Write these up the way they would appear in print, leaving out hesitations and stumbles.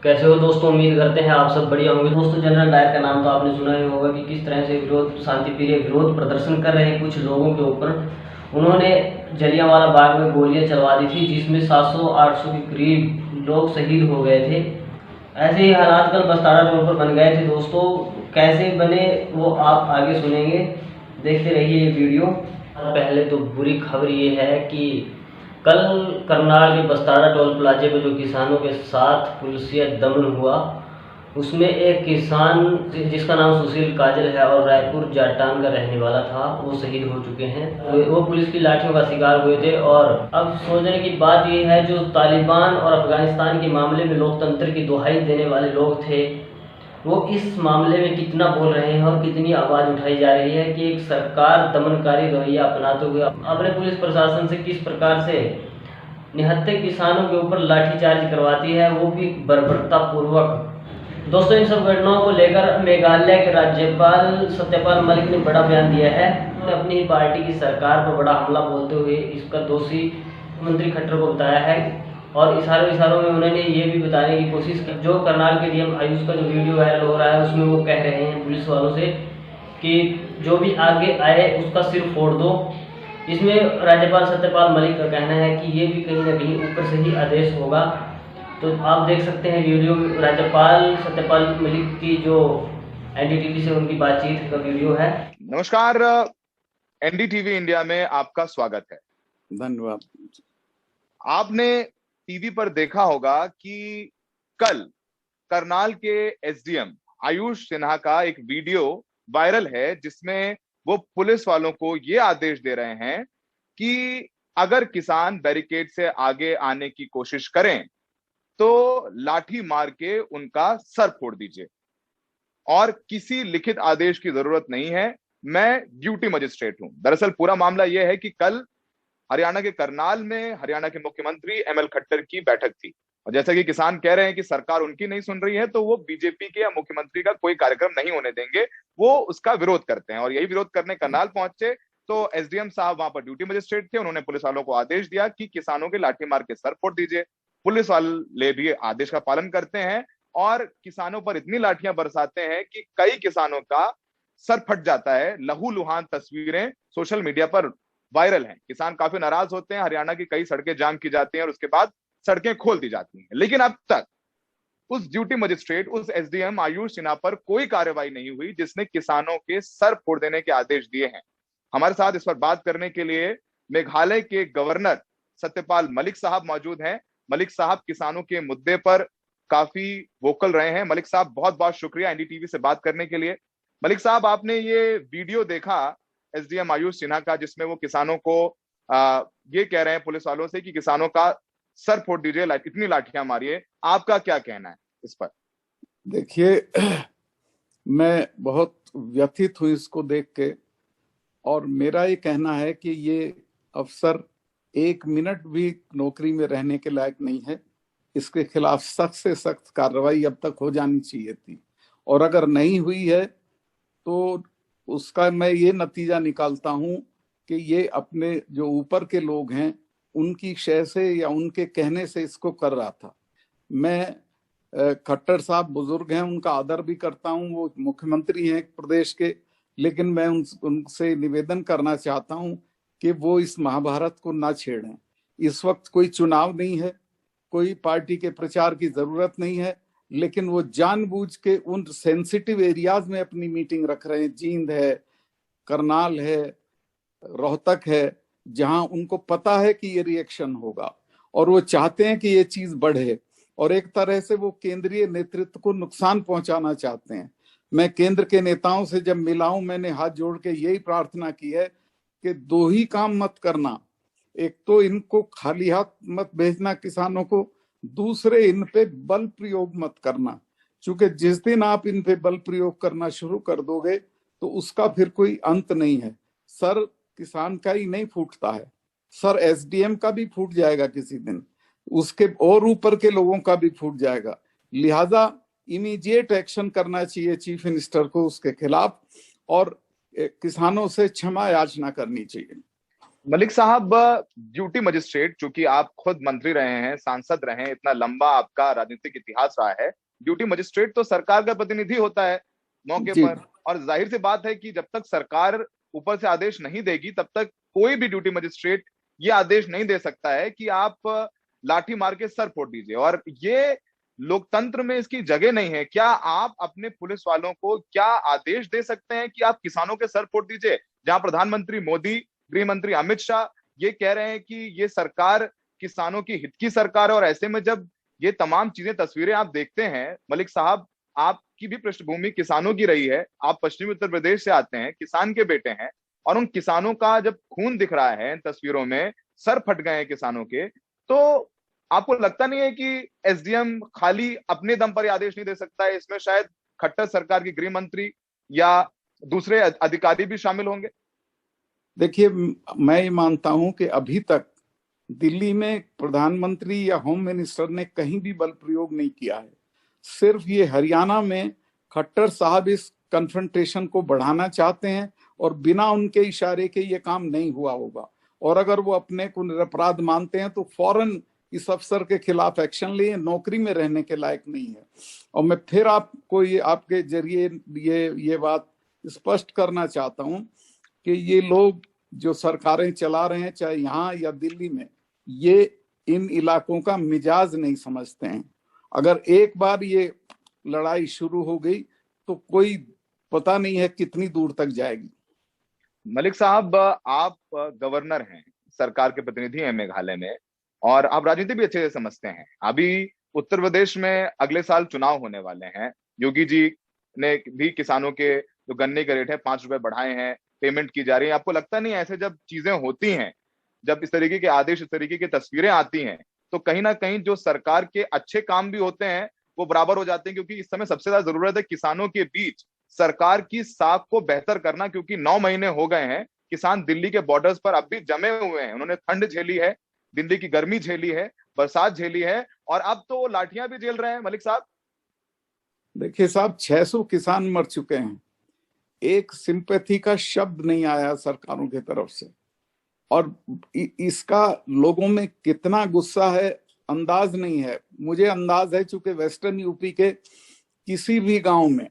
कैसे हो दोस्तों। उम्मीद करते हैं आप सब बढ़िया होंगे। दोस्तों, जनरल डायर का नाम तो आपने सुना ही होगा कि किस तरह से विरोध शांतिप्रिय विरोध प्रदर्शन कर रहे कुछ लोगों के ऊपर उन्होंने जलियांवाला बाग में गोलियां चलवा दी थी, जिसमें 700-800 के करीब लोग शहीद हो गए थे। ऐसे ही हालात कल बस्तारा रोड पर बन गए थे। दोस्तों, कैसे बने वो आप आगे सुनेंगे, देखते रहिए ये वीडियो। पहले तो बुरी खबर ये है कि कल करनाल के बस्तारा टोल प्लाजे पर जो किसानों के साथ पुलिसिया दमन हुआ, उसमें एक किसान जिसका नाम सुशील काजल है और रायपुर जाटान का रहने वाला था, वो शहीद हो चुके हैं। वो पुलिस की लाठियों का शिकार हुए थे। और अब सोचने की बात यह है, जो तालिबान और अफगानिस्तान के मामले में लोकतंत्र की दुहाई देने वाले लोग थे, वो इस मामले में कितना बोल रहे हैं और कितनी आवाज़ उठाई जा रही है कि एक सरकार दमनकारी रवैया अपनाते हुए अपने पुलिस प्रशासन से किस प्रकार से निहत्थे किसानों के ऊपर लाठीचार्ज करवाती है, वो भी बर्बरता पूर्वक। दोस्तों, इन सब घटनाओं को लेकर मेघालय के राज्यपाल सत्यपाल मलिक ने बड़ा बयान दिया है। उन्होंने अपनी ही पार्टी की सरकार पर बड़ा हमला बोलते हुए इसका दोषी मंत्री खट्टर को बताया है। और इशारों में उन्होंने ये भी बताने की कोशिश की, जो करनाल के डीएम आयुष का जो वीडियो वायरल हो रहा है, उसमें वो कह रहे हैं पुलिस वालों से कि जो भी आगे आए उसका सिर फोड़ दो। इसमें राज्यपाल सत्यपाल मलिक का कहना है कि ये भी कहीं ना कहीं ऊपर से ही आदेश होगा। तो आप देख सकते हैं वीडियो में राज्यपाल सत्यपाल मलिक की जो एनडीटीवी से उनकी बातचीत का वीडियो है। नमस्कार, एनडीटीवी इंडिया में आपका स्वागत है। धन्यवाद। आपने टीवी पर देखा होगा कि कल करनाल के एसडीएम आयुष सिन्हा का एक वीडियो वायरल है, जिसमें वो पुलिस वालों को ये आदेश दे रहे हैं कि अगर किसान बैरिकेड से आगे आने की कोशिश करें तो लाठी मार के उनका सर फोड़ दीजिए और किसी लिखित आदेश की जरूरत नहीं है, मैं ड्यूटी मजिस्ट्रेट हूं। दरअसल पूरा मामला यह है कि कल हरियाणा के करनाल में हरियाणा के मुख्यमंत्री एमएल खट्टर की बैठक थी, और जैसा कि किसान कह रहे हैं कि सरकार उनकी नहीं सुन रही है, तो वो बीजेपी के या मुख्यमंत्री का कोई कार्यक्रम नहीं होने देंगे, वो उसका विरोध करते हैं। और यही विरोध करने करनाल पहुंचे तो एसडीएम साहब वहां पर ड्यूटी मजिस्ट्रेट थे, उन्होंने पुलिस वालों को आदेश दिया कि किसानों के लाठी मार के सर फोड़ दीजिए। पुलिस वाले भी आदेश का पालन करते हैं और किसानों पर इतनी लाठियां बरसाते हैं कि कई किसानों का सर फट जाता है। लहूलुहान तस्वीरें सोशल मीडिया पर वायरल हैं। किसान काफी नाराज होते हैं, हरियाणा की कई सड़कें जाम की जाती हैं और उसके बाद सड़कें खोल दी जाती हैं, लेकिन अब तक उस ड्यूटी मजिस्ट्रेट, उस एसडीएम आयुष सिन्हा पर कोई कार्रवाई नहीं हुई जिसने किसानों के सर फोड़ देने के आदेश दिए हैं। हमारे साथ इस पर बात करने के लिए मेघालय के गवर्नर सत्यपाल मलिक साहब मौजूद हैं। मलिक साहब किसानों के मुद्दे पर काफी वोकल रहे हैं। मलिक साहब, बहुत बहुत शुक्रिया एनडीटीवी से बात करने के लिए। मलिक साहब, आपने ये वीडियो देखा एसडीएम आयुष सिन्हा का, जिसमें वो किसानों को ये कह रहे हैं पुलिस वालों से कि किसानों का सर फोड़ दीजिए, इतनी लाठियां मारिए, आपका क्या कहना है इस पर? देखिए, मैं बहुत व्यथित हूं इसको देख के, और मेरा ये कहना है कि ये अफसर 1 मिनट भी नौकरी में रहने के लायक नहीं है। इसके खिलाफ सख्त से सख्त कार्रवाई अब तक हो जानी चाहिए थी, और अगर नहीं हुई है तो उसका मैं ये नतीजा निकालता हूं कि ये अपने जो ऊपर के लोग हैं उनकी शय से या उनके कहने से इसको कर रहा था। मैं खट्टर साहब बुजुर्ग हैं, उनका आदर भी करता हूं, वो मुख्यमंत्री हैं प्रदेश के, लेकिन मैं उनसे निवेदन करना चाहता हूं कि वो इस महाभारत को ना छेड़ें। इस वक्त कोई चुनाव नहीं है, कोई पार्टी के प्रचार की जरूरत नहीं है, लेकिन वो जानबूझ के उन सेंसिटिव एरियाज में अपनी मीटिंग रख रहे हैं। जींद है, करनाल है, रोहतक है, जहां उनको पता है कि ये रिएक्शन होगा, और वो चाहते हैं कि ये चीज बढ़े, और एक तरह से वो केंद्रीय नेतृत्व को नुकसान पहुंचाना चाहते हैं। मैं केंद्र के नेताओं से जब मिला हूं, मैंने हाथ जोड़ के यही प्रार्थना की है कि दो ही काम मत करना, एक तो इनको खाली हाथ मत भेजना किसानों को, दूसरे इन पे बल प्रयोग मत करना, क्योंकि जिस दिन आप इन पे बल प्रयोग करना शुरू कर दोगे तो उसका फिर कोई अंत नहीं है। सर किसान का ही नहीं फूटता है, सर एसडीएम का भी फूट जाएगा किसी दिन, उसके और ऊपर के लोगों का भी फूट जाएगा। लिहाजा इमीडिएट एक्शन करना चाहिए चीफ मिनिस्टर को उसके खिलाफ, और किसानों से क्षमा याचना करनी चाहिए। मलिक साहब, ड्यूटी मजिस्ट्रेट, चूंकि आप खुद मंत्री रहे हैं, सांसद रहे हैं, इतना लंबा आपका राजनीतिक इतिहास रहा है, ड्यूटी मजिस्ट्रेट तो सरकार का प्रतिनिधि होता है मौके जी। पर। और जाहिर सी बात है कि जब तक सरकार ऊपर से आदेश नहीं देगी तब तक कोई भी ड्यूटी मजिस्ट्रेट ये आदेश नहीं दे सकता है कि आप लाठी मार के सर फोड़ दीजिए, और ये लोकतंत्र में इसकी जगह नहीं है। क्या आप अपने पुलिस वालों को क्या आदेश दे सकते हैं कि आप किसानों के सर फोड़ दीजिए, जहां प्रधानमंत्री मोदी, गृह मंत्री अमित शाह ये कह रहे हैं कि ये सरकार किसानों की हित की सरकार है। और ऐसे में जब ये तमाम चीजें, तस्वीरें आप देखते हैं मलिक साहब, आपकी भी पृष्ठभूमि किसानों की रही है, आप पश्चिमी उत्तर प्रदेश से आते हैं, किसान के बेटे हैं, और उन किसानों का जब खून दिख रहा है इन तस्वीरों में, सर फट गए हैं किसानों के, तो आपको लगता नहीं है कि एसडीएम खाली अपने दम पर आदेश नहीं दे सकता है, इसमें शायद खट्टर सरकार के गृह मंत्री या दूसरे अधिकारी भी शामिल होंगे? देखिए, मैं ये मानता हूं कि अभी तक दिल्ली में प्रधानमंत्री या होम मिनिस्टर ने कहीं भी बल प्रयोग नहीं किया है। सिर्फ ये हरियाणा में खट्टर साहब इस कन्फ्रंटेशन को बढ़ाना चाहते हैं, और बिना उनके इशारे के ये काम नहीं हुआ होगा। और अगर वो अपने को निरपराध मानते हैं तो फौरन इस अफसर के खिलाफ एक्शन लिए, नौकरी में रहने के लायक नहीं है। और मैं फिर आपको ये आपके जरिए ये बात स्पष्ट करना चाहता हूं कि ये लोग जो सरकारें चला रहे हैं, चाहे यहाँ या दिल्ली में, ये इन इलाकों का मिजाज नहीं समझते हैं। अगर एक बार ये लड़ाई शुरू हो गई तो कोई पता नहीं है कितनी दूर तक जाएगी। मलिक साहब, आप गवर्नर हैं, सरकार के प्रतिनिधि हैं मेघालय में, और आप राजनीति भी अच्छे से समझते हैं। अभी उत्तर प्रदेश में अगले साल चुनाव होने वाले हैं। योगी जी ने भी किसानों के जो गन्ने के रेट है 5 रुपए बढ़ाए हैं, पेमेंट की जा रही है। आपको लगता नहीं ऐसे जब चीजें होती हैं, जब इस तरीके के आदेश, इस तरीके की तस्वीरें आती हैं, तो कहीं ना कहीं जो सरकार के अच्छे काम भी होते हैं वो बराबर हो जाते हैं? क्योंकि इस समय सबसे ज्यादा जरूरत है किसानों के बीच सरकार की साख को बेहतर करना, क्योंकि 9 महीने हो गए हैं, किसान दिल्ली के बॉर्डर्स पर अब भी जमे हुए हैं। उन्होंने ठंड झेली है, दिल्ली की गर्मी झेली है, बरसात झेली है, और अब तो वो लाठियां भी झेल रहे हैं। मलिक साहब, देखिए साहब, 600 किसान मर चुके हैं, एक सिंपैथी का शब्द नहीं आया सरकारों की तरफ से। और इसका लोगों में कितना गुस्सा है अंदाज नहीं है। मुझे अंदाज है, चूंकि वेस्टर्न यूपी के किसी भी गांव में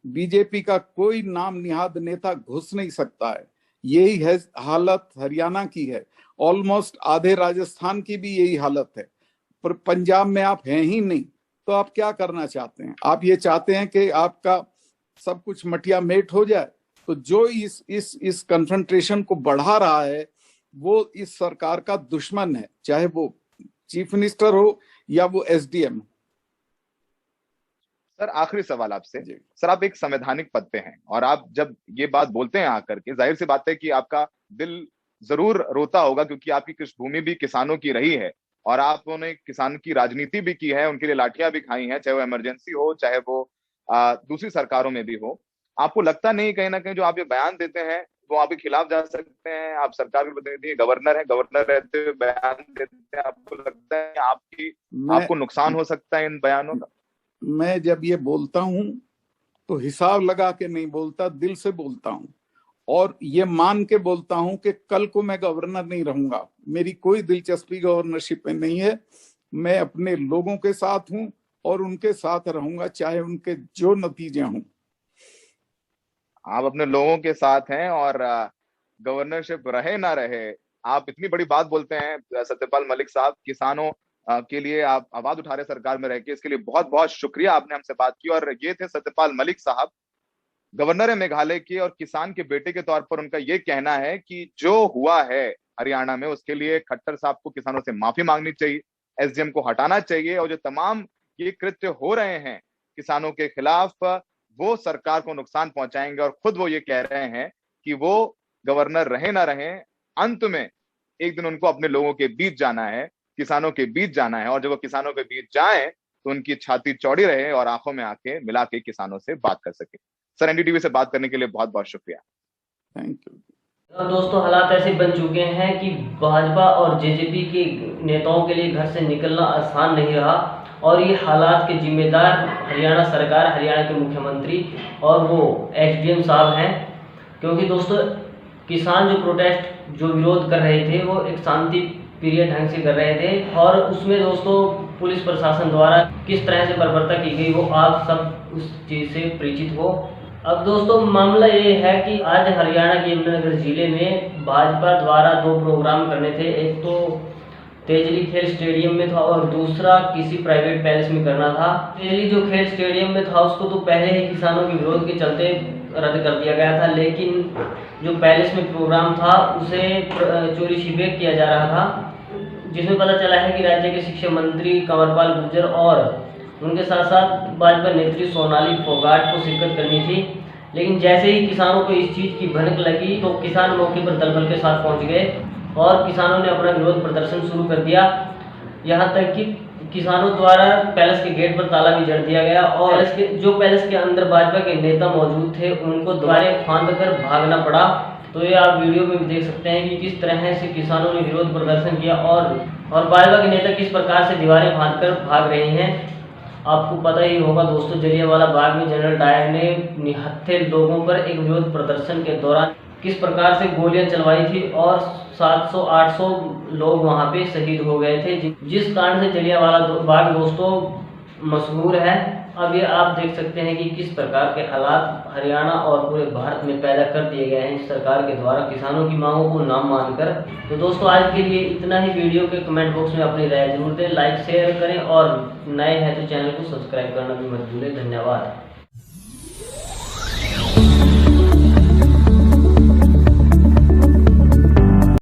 बीजेपी का कोई नाम निहाद नेता घुस नहीं सकता है। यही है हालत हरियाणा की है, ऑलमोस्ट आधे राजस्थान की भी यही हालत है। पर पंजाब में आप हैं ही नहीं, तो आप क्या करना चाहते हैं? आप ये चाहते हैं कि आपका सब कुछ मटिया मेट हो जाए। तो जो इस कन्फ्रंटेशन को बढ़ा रहा है वो इस सरकार का दुश्मन है, चाहे वो चीफ मिनिस्टर हो या वो एसडीएम। सर आखिरी सवाल आपसे। सर, आप एक संवैधानिक पद पे हैं, और आप जब ये बात बोलते हैं आकर के, जाहिर सी बात है कि आपका दिल जरूर रोता होगा, क्योंकि आपकी पृष्ठभूमि भी किसानों की रही है, और आपने किसान की राजनीति भी की है, उनके लिए लाठियां भी खाई हैं, चाहे वो इमरजेंसी हो, चाहे वो दूसरी सरकारों में भी हो। आपको लगता नहीं कहीं ना कहीं जो आप ये बयान देते हैं वो आपके खिलाफ जा सकते हैं? आप सरकार के प्रतिनिधि, गवर्नर हैं, गवर्नर रहते हुए बयान देते हैं, आपको लगता है कि आपको नुकसान हो सकता है इन बयानों का? मैं जब ये बोलता हूं तो हिसाब लगा के नहीं बोलता, दिल से बोलता हूं, और ये मान के बोलता हूं कि कल को मैं गवर्नर नहीं रहूंगा। मेरी कोई दिलचस्पी गवर्नरशिप में नहीं है। मैं अपने लोगों के साथ हूं और उनके साथ रहूंगा, चाहे उनके जो नतीजे हों। आप अपने लोगों के साथ हैं, और गवर्नरशिप रहे ना रहे, आप इतनी बड़ी बात बोलते हैं सत्यपाल मलिक साहब। किसानों के लिए आप आवाज उठा रहे सरकार में रह के, इसके लिए बहुत बहुत शुक्रिया, आपने हमसे बात की। और ये थे सत्यपाल मलिक साहब, गवर्नर है मेघालय के, और किसान के बेटे के तौर पर उनका ये कहना है कि जो हुआ है हरियाणा में उसके लिए खट्टर साहब को किसानों से माफी मांगनी चाहिए, एसडीएम को हटाना चाहिए, और जो तमाम ये कृत्य हो रहे हैं किसानों के खिलाफ वो सरकार को नुकसान पहुंचाएंगे। और खुद वो ये कह रहे हैं कि वो गवर्नर रहे ना रहे, अंत में एक दिन उनको अपने लोगों के बीच जाना है, किसानों के बीच जाना है, और जब वो किसानों के बीच जाए तो उनकी छाती चौड़ी रहे और आंखों में आंखें मिला के किसानों से बात कर सके। सर, एनडीटीवी से बात करने के लिए बहुत बहुत शुक्रिया। Thank you. दोस्तों, हालात ऐसे बन चुके हैं कि भाजपा और जेजेपी के नेताओं के लिए घर से निकलना आसान नहीं रहा, और ये हालात के जिम्मेदार हरियाणा सरकार, हरियाणा के मुख्यमंत्री और वो एसडीएम साहब हैं। क्योंकि दोस्तों किसान जो प्रोटेस्ट जो विरोध कर रहे थे वो एक शांति प्रिय ढंग से कर रहे थे, और उसमें दोस्तों पुलिस प्रशासन द्वारा किस तरह से बर्बरता की गई वो आप सब उस चीज़ से परिचित हो। अब दोस्तों मामला ये है कि आज हरियाणा के यमुनानगर जिले में भाजपा द्वारा 2 प्रोग्राम करने थे। एक तो तेजली खेल स्टेडियम में था और दूसरा किसी प्राइवेट पैलेस में करना था। तेजली जो खेल स्टेडियम में था उसको तो पहले ही किसानों के विरोध के चलते रद्द कर दिया गया था, लेकिन जो पैलेस में प्रोग्राम था उसे चोरी छिपे किया जा रहा था, जिसमें पता चला है कि राज्य के शिक्षा मंत्री कंवरपाल गुर्जर और उनके साथ साथ भाजपा नेत्री सोनाली फोगाट को शिरकत करनी थी। लेकिन जैसे ही किसानों को इस चीज़ की भनक लगी तो किसान मौके पर दलबल के साथ पहुंच गए और किसानों ने अपना विरोध प्रदर्शन शुरू कर दिया। यहाँ तक कि किसानों द्वारा पैलेस के गेट पर ताला भी जड़ दिया गया और पैलेस के अंदर भाजपा के नेता मौजूद थे उनको द्वारे फांद कर भागना पड़ा। तो ये आप वीडियो में भी देख सकते हैं कि किस तरह से किसानों ने विरोध प्रदर्शन किया और भाजपा के नेता किस प्रकार से दीवारें फांद कर भाग रहे हैं। आपको पता ही होगा दोस्तों, जलियांवाला बाग में जनरल डायर ने निहत्थे लोगों पर एक विरोध प्रदर्शन के दौरान किस प्रकार से गोलियां चलवाई थी और 700-800 लोग वहां पे शहीद हो गए थे, जिस कारण से जलियांवाला बाग दोस्तों मशहूर है। अब ये आप देख सकते हैं कि किस प्रकार के हालात हरियाणा और पूरे भारत में पैदा कर दिए गए हैं सरकार के द्वारा किसानों की मांगों को ना मानकर। तो दोस्तों आज के लिए इतना ही। वीडियो के कमेंट बॉक्स में अपनी राय जरूर दें, लाइक शेयर करें और नए हैं तो चैनल को सब्सक्राइब करना भी मत भूलें। धन्यवाद।